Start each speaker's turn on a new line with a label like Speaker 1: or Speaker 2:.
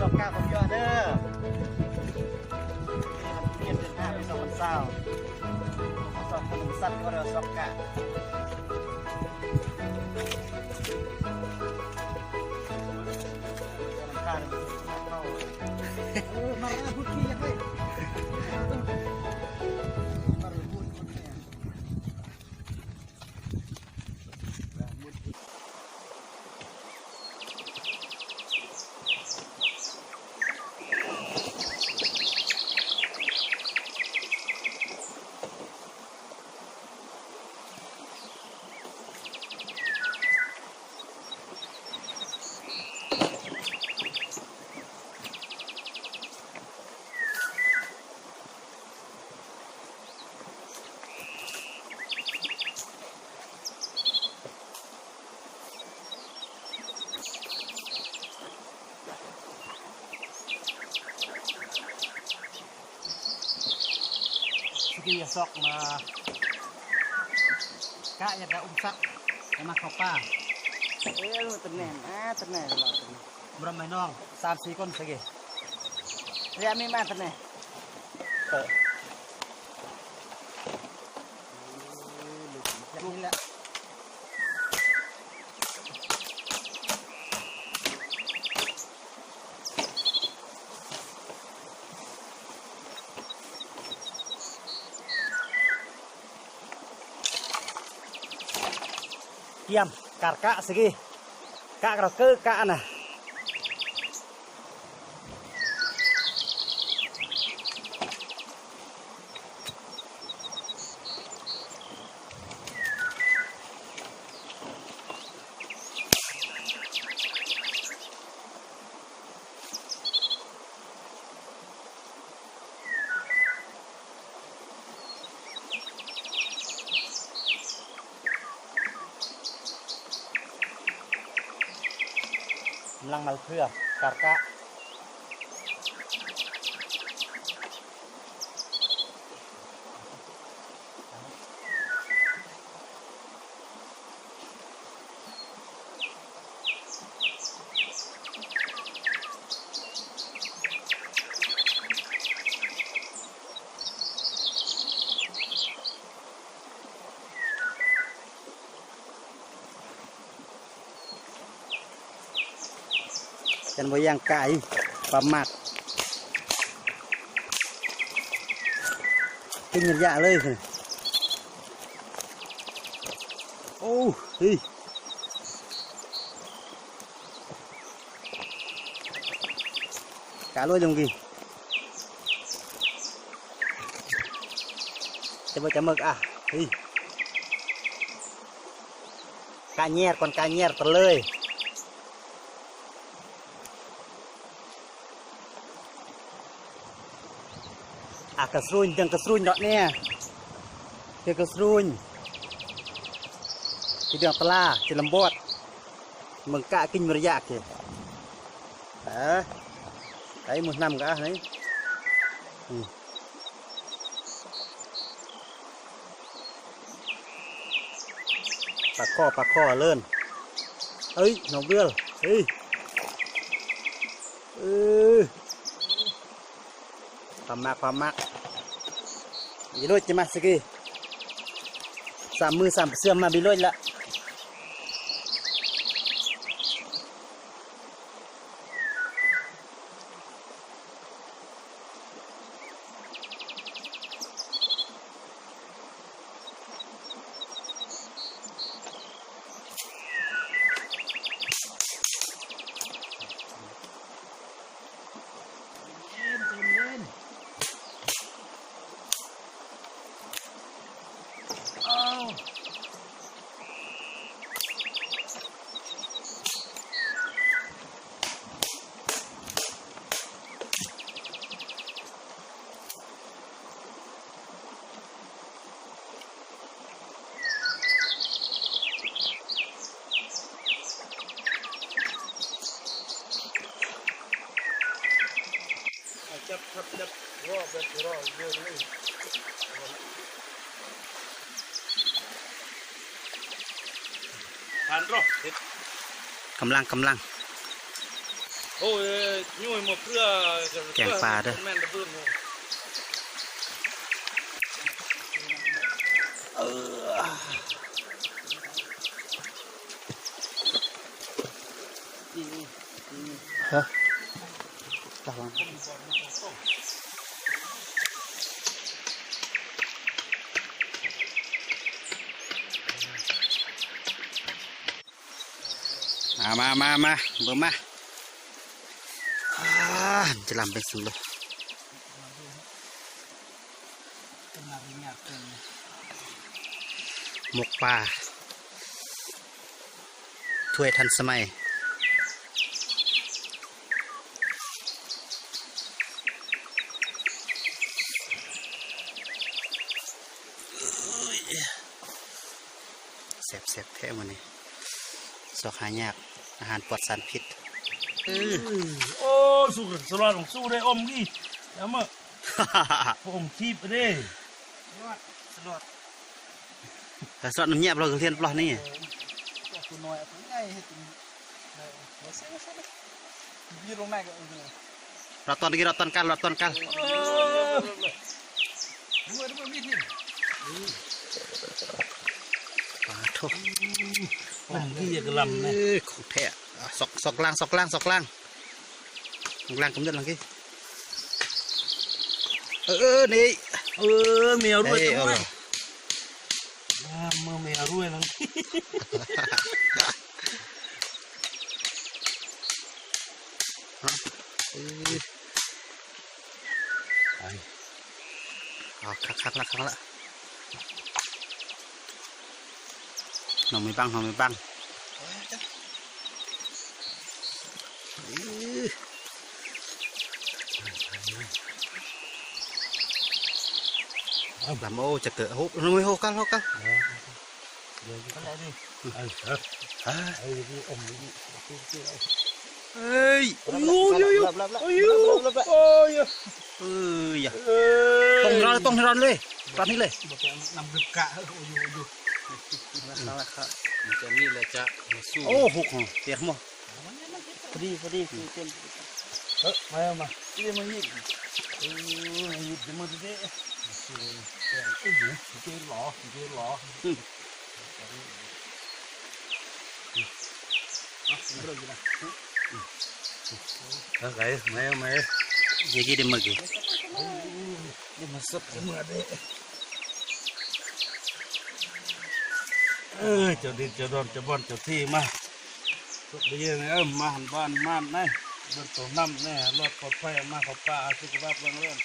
Speaker 1: สอบกาผมเยอะเด้อเย็นเดือน5 ปี 2020สอบขนมสั้นก็เรียกสอบกามาพูดขี้ยังไงที่จะซอกมากะอยากจะอุ้มซักจะมาเข้าป่ารู้ตำแหน่งตำแหน่งตลอดบรมไม่น้อง3-4 คนสิเรียกไม่มาตำแหน่งลุงแหละเกี่ยมการกะสิกะเราเกะกะน่ะกำลังมาเพื่อการกะกันไว้ย่างไก่ปลาหมักกินยาเลยโอ้เฮ้ยกะลอยลงกี่จะมาจะมึกเฮ้ยกะแง่ก่อนกะแง่ตะเลยkeseruñ dan keseruñ dok ni ke keseruñ tidak telah cilembot mengkak king meriak ke thấy 1 năm cả đấyปลาคอเลื่อนเอ้ยน้องเบี้ยเฮ้ยความมักบิโลดจะมาสกี3 มือ 3 เสื่อมมาบิโลดละ
Speaker 2: ผ่านรอบ
Speaker 1: กำลัง
Speaker 2: โอ้ยยุ่ยหมดเพื่อ
Speaker 1: แกงปลาเด้อ
Speaker 2: แม่นระเบิดเลย
Speaker 1: ฮะตะวันมาเบิ่งมาจะลำเป็นสุดเลยหมกปลาถ้วยทันสมัยแซ่บแท้มันนี่สอกหายากอาหารปลอดสารพิษ
Speaker 2: โอ้สู้กันสลอดของสู้ได้อมกี่แล้วมั้งอมทีบไปดิสลอด
Speaker 1: แต่สอดน้ำเงียบเราคือเทียนปลอดนี่
Speaker 3: ตัวน้อยตัวใหญ่ให้ตัวเราเสียยืดลงได้ก็
Speaker 1: เราตอนกี้เราตอนกัน
Speaker 3: ด้วยมีดนี่
Speaker 1: ปลาทุก
Speaker 2: มันกี่อยากลำนะ
Speaker 1: ของแท้สอกล่างกำจัดลังกี้นี่
Speaker 2: เมียรุ่ยจังเลยเมียรุ่ยแล้ว
Speaker 1: คักละน้องไม่บังลำโอจะเกิดฮุบน้องไม่ฮุบกัน
Speaker 2: เดี๋ยวอะไรดิอมนี่
Speaker 1: เอ้ยตรงร้อนเลยตอนนี้เลย
Speaker 3: นำดึกกะอยู่
Speaker 2: จะนี่แหละจะสู้
Speaker 1: โอ้หุกเปียกหมด
Speaker 3: พอดีคือเต็มมาที่มันยืดยืดเดี๋ยวมันจะได้เจ๊หล่อ
Speaker 2: อะไรไม่
Speaker 1: ยังกี่เดือนเมื่อกี้
Speaker 3: นี่มันสดเหมือนเด้
Speaker 2: เจ้าดินเจ้าดอนเจ้าบอนเจ้าที่มาสุดดีเลยมาหันบ้านม่านนะบนตัวน้ำเนี่ยรอดปลอดภัยมาเขาป่าสุขภาพเรื่อง